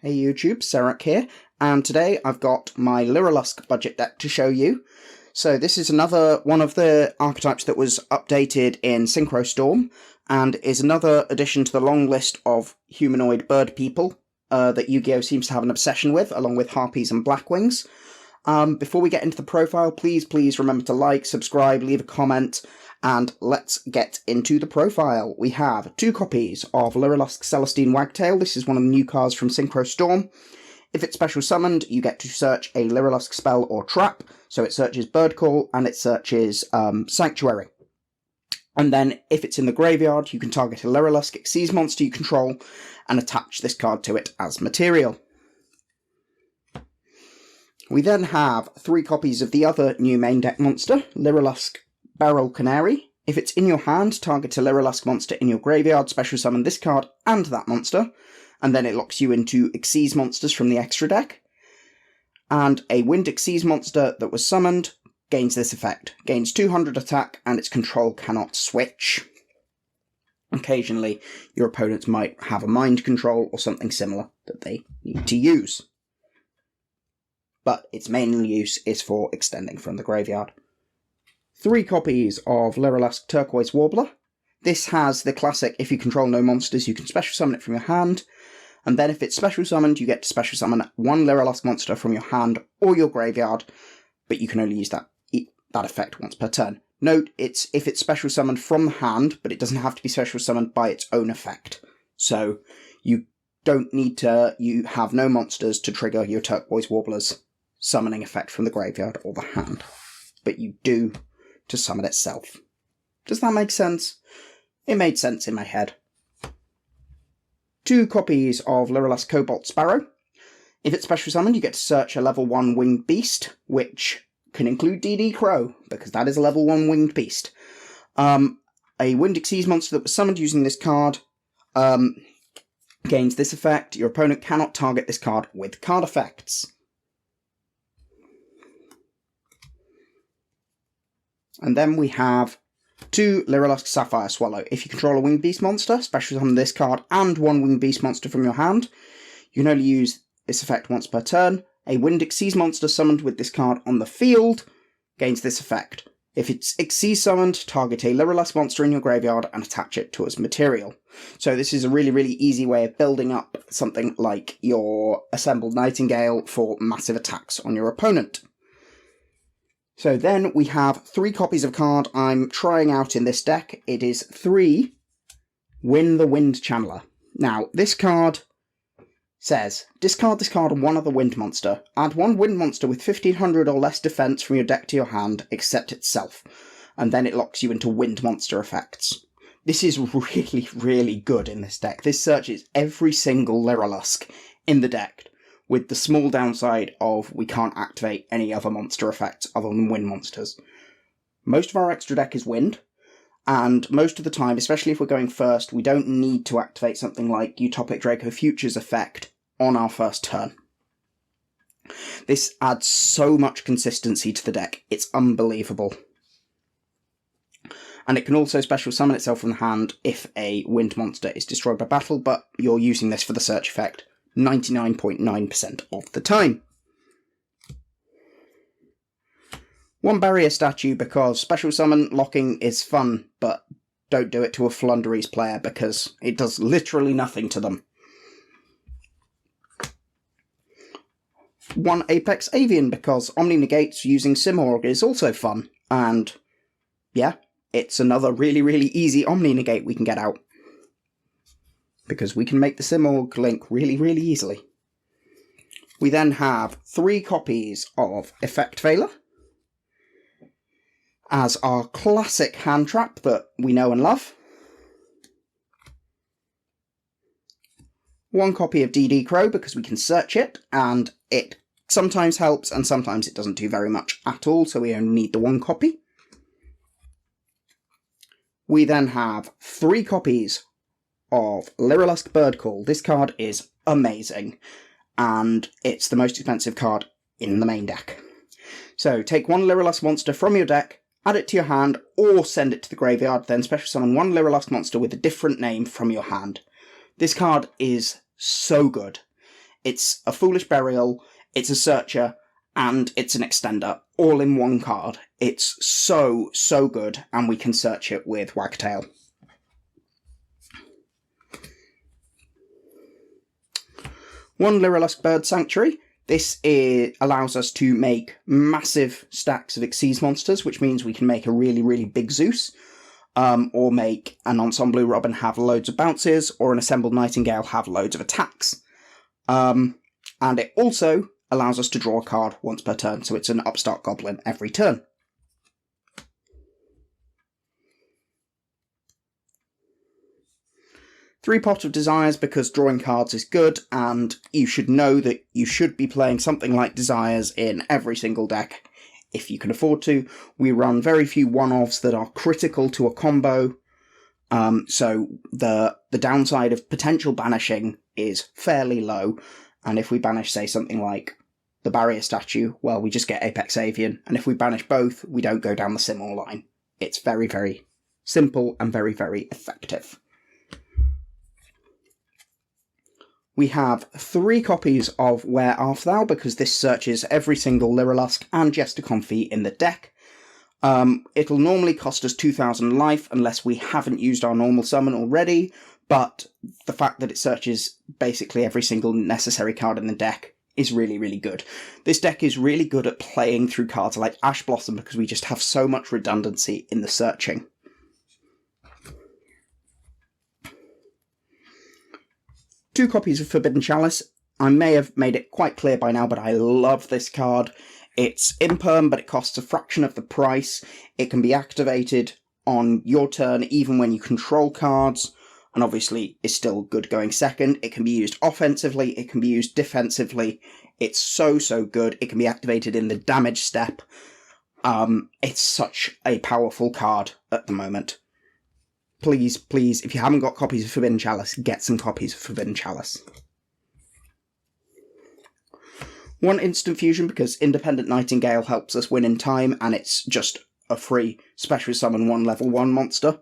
Hey YouTube, Serac here, and today I've got my Lyrilusc budget deck to show you. So this is another one of the archetypes that was updated in Synchro Storm, and is another addition to the long list of humanoid bird people that Yu-Gi-Oh seems to have an obsession with, along with harpies and blackwings. Before we get into the profile, please remember to like, subscribe, leave a comment, and let's get into the profile. We have 2 copies of Lyrilusc Celestine Wagtail. This is one of the new cards from Synchro Storm. If it's special summoned, you get to search a Lyrilusc spell or trap. So it searches Bird Call and it searches Sanctuary. And then, if it's in the graveyard, you can target a Lyrilusc Xyz monster you control and attach this card to it as material. We then have 3 copies of the other new main deck monster, Lyrilusc Barrel Canary. If it's in your hand, target a Lyrilusc monster in your graveyard, special summon this card and that monster, and then it locks you into Xyz monsters from the extra deck. And a Wind Xyz monster that was summoned gains this effect. Gains 200 attack, and its control cannot switch. Occasionally, your opponents might have a mind control or something similar that they need to use. But its main use is for extending from the graveyard. 3 copies of Lyrilusc Turquoise Warbler. This has the classic, if you control no monsters, you can special summon it from your hand, and then if it's special summoned, you get to special summon 1 Lyrilusc monster from your hand or your graveyard, but you can only use that effect once per turn. Note, if it's special summoned from the hand, but it doesn't have to be special summoned by its own effect. So, you don't need to, you have no monsters to trigger your Turquoise Warbler's summoning effect from the graveyard or the hand, but you do to summon itself. Does that make sense? It made sense in my head. 2 copies of Lyrilusc Cobalt Sparrow. If it's special summoned, you get to search a level 1 winged beast, which can include DD Crow, because that is a level 1 winged beast. A Wind Xyz monster that was summoned using this card gains this effect. Your opponent cannot target this card with card effects. And then we have 2 Lyrilusc Sapphire Swallow. If you control a Winged Beast monster, special summon this card and 1 Winged Beast monster from your hand. You can only use this effect once per turn. A Wind Xyz monster summoned with this card on the field gains this effect. If it's Xyz summoned, target a Lyrilusc monster in your graveyard and attach it to as material. So this is a really easy way of building up something like your Assembled Nightingale for massive attacks on your opponent. So then we have 3 copies of card I'm trying out in this deck. It is 3 Win the Wind Channeler. Now, this card says, discard this card and 1 other wind monster. Add 1 wind monster with 1500 or less defense from your deck to your hand, except itself. And then it locks you into wind monster effects. This is really good in this deck. This searches every single Lyrilusc in the deck, with the small downside of we can't activate any other monster effects other than wind monsters. Most of our extra deck is wind, and most of the time, especially if we're going first, we don't need to activate something like Utopic Draco Future's effect on our first turn. This adds so much consistency to the deck, it's unbelievable. And it can also special summon itself from the hand if a wind monster is destroyed by battle, but you're using this for the search effect 99.9% of the time. 1 barrier statue because special summon locking is fun, but don't do it to a Flundereeze player because it does literally nothing to them. 1 Apex Avian because Omni Negates using Simorg is also fun, and yeah, it's another really easy Omni Negate we can get out, because we can make the Simorg link really easily. We then have 3 copies of Effect Veiler as our classic hand trap that we know and love. 1 copy of DD Crow because we can search it, and it sometimes helps and sometimes it doesn't do very much at all, so we only need the 1 copy. We then have 3 copies of Lyrilusc Bird Call. This card is amazing, and it's the most expensive card in the main deck. So take 1 Lyrilusc monster from your deck, add it to your hand, or send it to the graveyard, then special summon 1 Lyrilusc monster with a different name from your hand. This card is so good. it's a Foolish Burial, it's a Searcher, and it's an Extender, all in one card. It's so, so good, and we can search it with Wagtail. One Lyrilusc Bird Sanctuary. This allows us to make massive stacks of Xyz monsters, which means we can make a really, really big Zeus, or make an Ensemblue Robin have loads of bounces, or an Assembled Nightingale have loads of attacks. And it also allows us to draw a card once per turn, so it's an Upstart Goblin every turn. Three Pot of Desires, because drawing cards is good, and you should know that you should be playing something like Desires in every single deck, if you can afford to. We run very few one-offs that are critical to a combo, so the downside of potential banishing is fairly low, and if we banish, say, something like the Barrier Statue, well, we just get Apex Avian, and if we banish both, we don't go down the Simul line. It's very, very simple and very, very effective. We have 3 copies of Where Art Thou, because this searches every single Lyrilusc and Jester Confit in the deck. It'll normally cost us 2,000 life unless we haven't used our normal summon already, but the fact that it searches basically every single necessary card in the deck is really, really good. This deck is really good at playing through cards like Ash Blossom because we just have so much redundancy in the searching. Two copies of Forbidden Chalice. I may have made it quite clear by now, but I love this card. It's imperm, but it costs a fraction of the price. It can be activated on your turn, even when you control cards, and obviously is still good going second. It can be used offensively, it can be used defensively. It's so, so good. It can be activated in the damage step. It's such a powerful card at the moment. Please, please, if you haven't got copies of Forbidden Chalice, get some copies of Forbidden Chalice. One Instant Fusion, because Independent Nightingale helps us win in time, and it's just a free Special Summon 1 level 1 monster.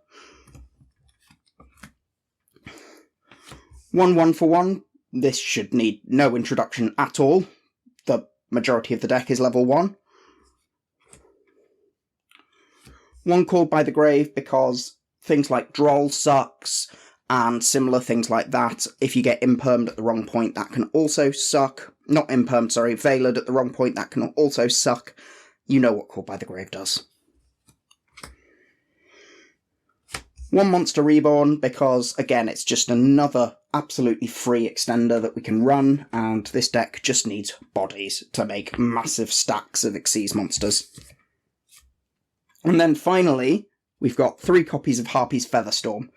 1 for 1. This should need no introduction at all. The majority of the deck is level 1. One Called by the Grave, because things like Droll sucks, and similar things like that. If you get impermed at the wrong point, that can also suck. Not impermed, sorry, Veilered at the wrong point, that can also suck. You know what Called by the Grave does. One Monster Reborn, because, again, it's just another absolutely free extender that we can run, and this deck just needs bodies to make massive stacks of Xyz monsters. And then finally, we've got 3 copies of Harpy's Featherstorm.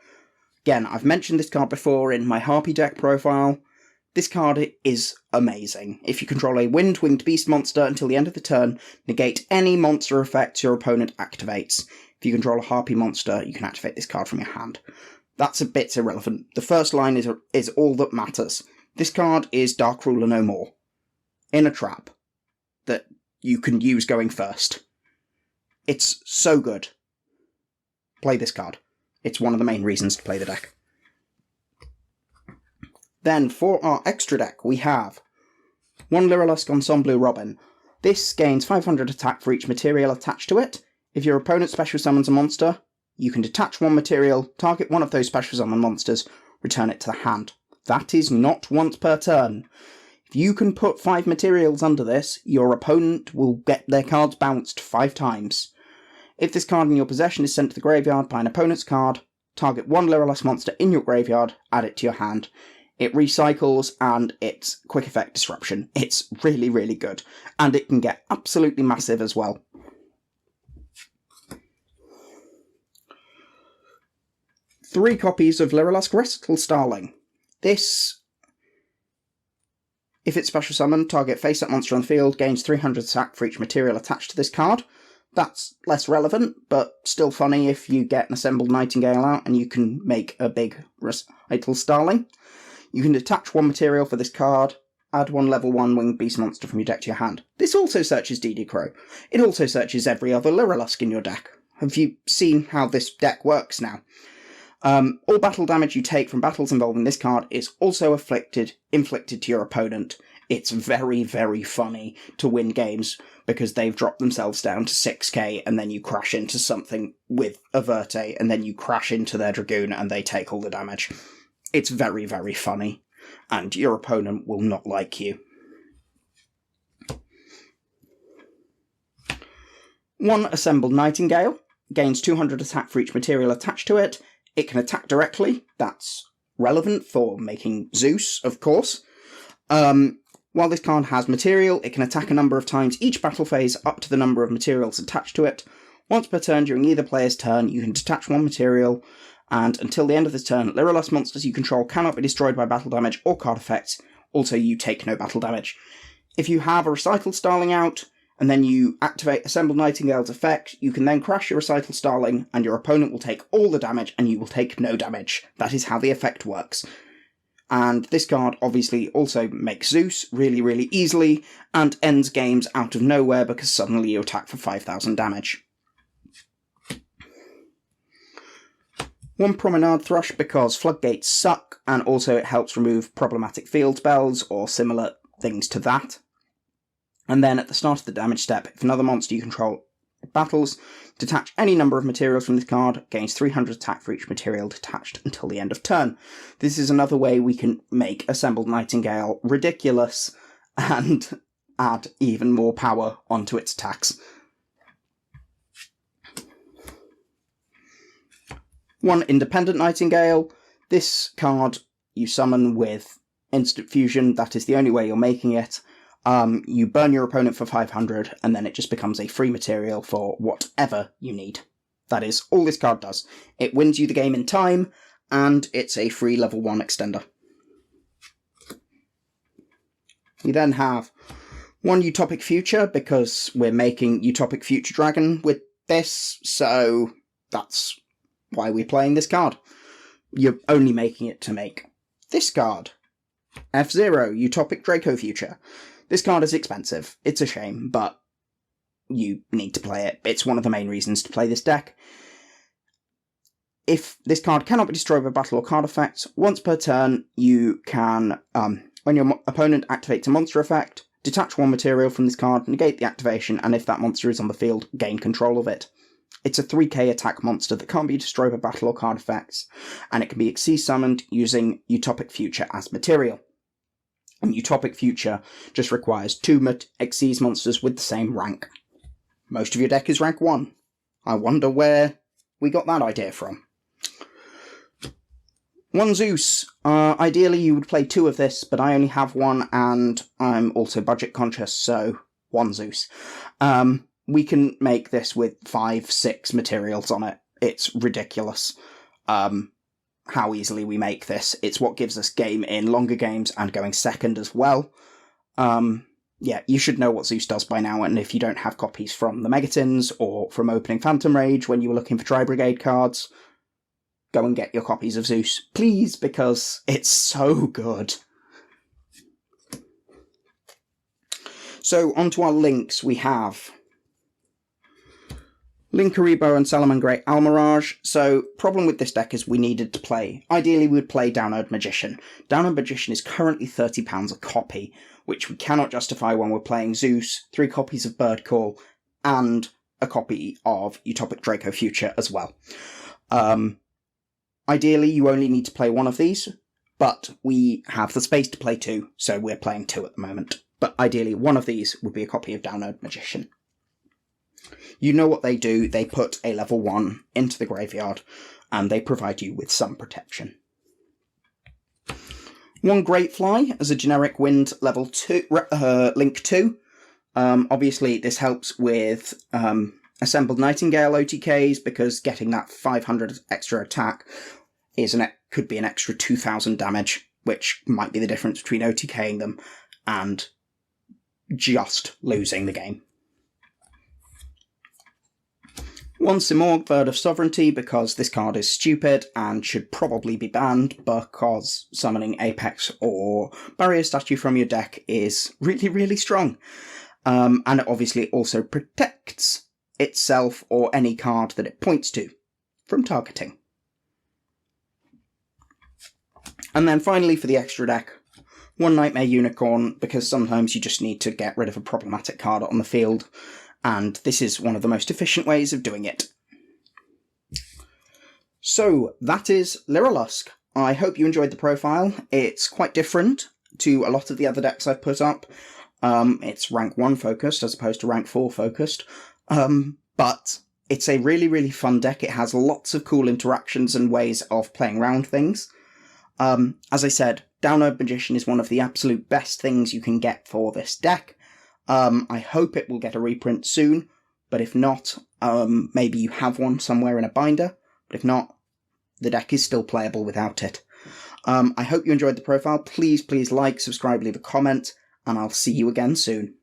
Again, I've mentioned this card before in my Harpy deck profile. This card is amazing. If you control a Winged Beast monster until the end of the turn, negate any monster effects your opponent activates. If you control a Harpy monster, you can activate this card from your hand. That's a bit irrelevant. The first line is all that matters. This card is Dark Ruler No More, in a trap, that you can use going first. It's so good. Play this card. It's one of the main reasons to play the deck. Then, for our extra deck, we have one Lyrilusc Ensemblue Robin. This gains 500 attack for each material attached to it. If your opponent special summons a monster, you can detach one material, target one of those special summon monsters, return it to the hand. That is not once per turn. If you can put 5 materials under this, your opponent will get their cards bounced 5 times. If this card in your possession is sent to the graveyard by an opponent's card, target one Lyrilusc monster in your graveyard, add it to your hand. It recycles, and it's quick effect disruption. It's really, really good. And it can get absolutely massive as well. Three copies of Lyrilusc Recital Starling. This, if it's special summon, target face-up monster on the field, gains 300 attack for each material attached to this card. That's less relevant, but still funny if you get an Assembled Nightingale out and you can make a big Recital Starling. You can detach one material for this card, add one level 1 winged beast monster from your deck to your hand. This also searches DD Crow. It also searches every other Lyrilusc in your deck. Have you seen how this deck works now? All battle damage you take from battles involving this card is also inflicted to your opponent. It's very, very funny to win games because they've dropped themselves down to 6k and then you crash into something with a Verte and then you crash into their Dragoon and they take all the damage. It's very, very funny, and your opponent will not like you. One Assembled Nightingale gains 200 attack for each material attached to it. It can attack directly. That's relevant for making Zeus, of course. While this card has material, it can attack a number of times each battle phase up to the number of materials attached to it. Once per turn during either player's turn, you can detach one material, and until the end of this turn, Lyrilusc monsters you control cannot be destroyed by battle damage or card effects. Also, you take no battle damage. If you have a Recital Starling out, and then you activate Assembled Nightingale's effect, you can then crash your Recital Starling, and your opponent will take all the damage, and you will take no damage. That is how the effect works. And this card obviously also makes Zeus really, really easily, and ends games out of nowhere because suddenly you attack for 5,000 damage. One Promenade Thrush because floodgates suck, and also it helps remove problematic field spells or similar things to that. And then at the start of the damage step, if another monster you control battles, detach any number of materials from this card, gains 300 attack for each material detached until the end of turn. This is another way we can make Assembled Nightingale ridiculous and add even more power onto its attacks. One Independent Nightingale. This card you summon with Instant Fusion. That is the only way you're making it. You burn your opponent for 500, and then it just becomes a free material for whatever you need. That is all this card does. It wins you the game in time, and it's a free level 1 extender. We then have one Utopic Future, because we're making Utopic Future Dragon with this, so that's why we're playing this card. You're only making it to make this card. F-Zero, Utopic Draco Future. This card is expensive. It's a shame, but you need to play it. It's one of the main reasons to play this deck. If this card cannot be destroyed by battle or card effects, once per turn you can, when your opponent activates a monster effect, detach one material from this card, negate the activation, and if that monster is on the field, gain control of it. It's a 3k attack monster that can't be destroyed by battle or card effects, and it can be Xyz summoned using Utopic Future as material. And Utopic Future just requires 2 Xyz monsters with the same rank. Most of your deck is rank 1. I wonder where we got that idea from. One Zeus. Ideally you would play 2 of this, but I only have 1 and I'm also budget conscious, so 1 Zeus. We can make this with 5, 6 materials on it. It's ridiculous. How easily we make this. It's what gives us game in longer games and going second as well. Yeah, you should know what Zeus does by now, and if you don't have copies from the Megatins or from opening Phantom Rage when you were looking for Tri-Brigade cards, go and get your copies of Zeus, please, because it's so good. So, onto our links, we have Linkaribo and Salamangreat Almirage. So, problem with this deck is we needed to play. Ideally, we would play Downerd Magician. Downerd Magician is currently £30 a copy, which we cannot justify when we're playing Zeus, 3 copies of Bird Call, and a copy of Utopic Draco Future as well. Ideally, you only need to play 1 of these, but we have the space to play 2, so we're playing 2 at the moment. But ideally, 1 of these would be a copy of Downerd Magician. You know what they do, they put a level 1 into the graveyard, and they provide you with some protection. One Greatfly as a generic wind level 2, link 2. Obviously this helps with Assembled Nightingale OTKs, because getting that 500 extra attack could be an extra 2,000 damage, which might be the difference between OTKing them and just losing the game. One Simorgh, Bird of Sovereignty, because this card is stupid and should probably be banned, because summoning Apex or Barrier Statue from your deck is really, really strong. And it obviously also protects itself or any card that it points to from targeting. And then finally for the extra deck, one Nightmare Unicorn, because sometimes you just need to get rid of a problematic card on the field, and this is one of the most efficient ways of doing it. So that is Lyrilusc. I hope you enjoyed the profile. It's quite different to a lot of the other decks I've put up. It's rank 1 focused as opposed to rank 4 focused, but it's a really, really fun deck. It has lots of cool interactions and ways of playing around things. As I said, Download Magician is one of the absolute best things you can get for this deck. I hope it will get a reprint soon, but if not, maybe you have one somewhere in a binder, but if not, the deck is still playable without it. I hope you enjoyed the profile. Please like, subscribe, leave a comment, and I'll see you again soon.